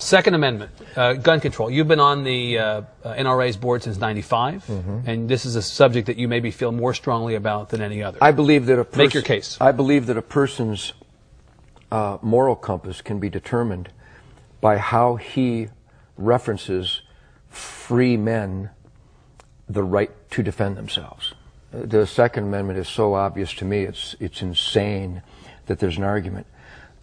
Second Amendment, gun control. You've been on the NRA's board since '95, and this is a subject that you maybe feel more strongly about than any other. I believe that make your case. I believe that a person's moral compass can be determined by how he references free men the right to defend themselves. The Second Amendment is so obvious to me, it's insane that there's an argument.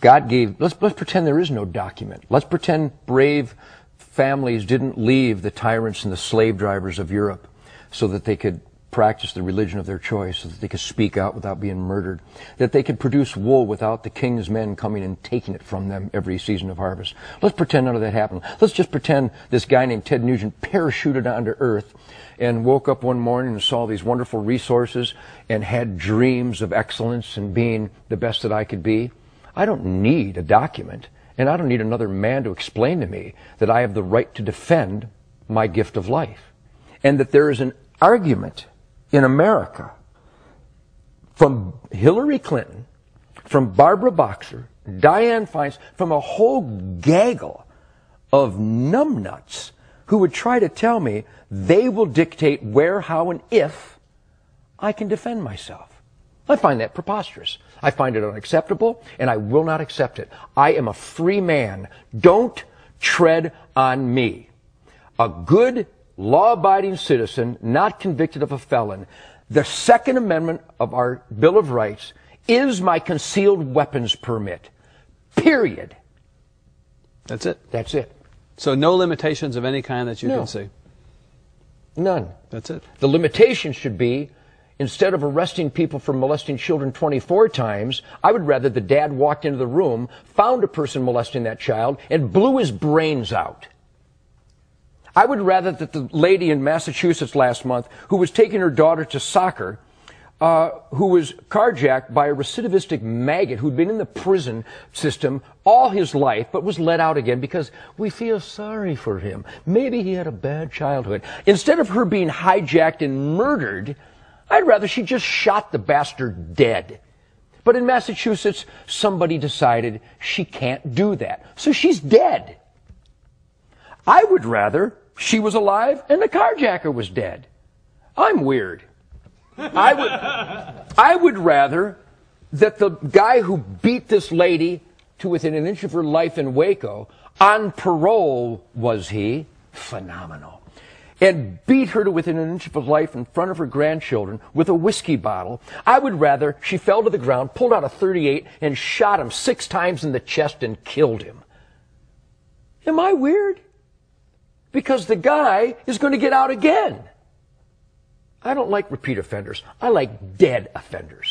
God gave, let's pretend there is no document. Let's pretend brave families didn't leave the tyrants and the slave drivers of Europe so that they could practice the religion of their choice, so that they could speak out without being murdered, that they could produce wool without the king's men coming and taking it from them every season of harvest. Let's pretend none of that happened. Let's just pretend this guy named Ted Nugent parachuted onto Earth and woke up one morning and saw these wonderful resources and had dreams of excellence and being the best that I could be. I don't need a document, and I don't need another man to explain to me that I have the right to defend my gift of life. And that there is an argument in America from Hillary Clinton, from Barbara Boxer, Dianne Feinstein, from a whole gaggle of numbnuts who would try to tell me they will dictate where, how, and if I can defend myself. I find that preposterous. I find it unacceptable, and I will not accept it. I am a free man. Don't tread on me. A good, law-abiding citizen, not convicted of a felon. The Second Amendment of our Bill of Rights is my concealed weapons permit. Period. That's it? That's it. So no limitations of any kind that you can see? None. That's it. The limitation should be, instead of arresting people for molesting children 24 times, I would rather the dad walked into the room, found a person molesting that child, and blew his brains out. I would rather that the lady in Massachusetts last month who was taking her daughter to soccer, who was carjacked by a recidivistic maggot who'd been in the prison system all his life but was let out again because we feel sorry for him. Maybe he had a bad childhood. Instead of her being hijacked and murdered, I'd rather she just shot the bastard dead. But in Massachusetts, somebody decided she can't do that. So she's dead. I would rather she was alive and the carjacker was dead. I'm weird. I would rather that the guy who beat this lady to within an inch of her life in Waco, on parole was he, phenomenal, and beat her to within an inch of her life in front of her grandchildren with a whiskey bottle. I would rather she fell to the ground, pulled out a .38, and shot him 6 times in the chest and killed him. Am I weird? Because the guy is going to get out again. I don't like repeat offenders. I like dead offenders.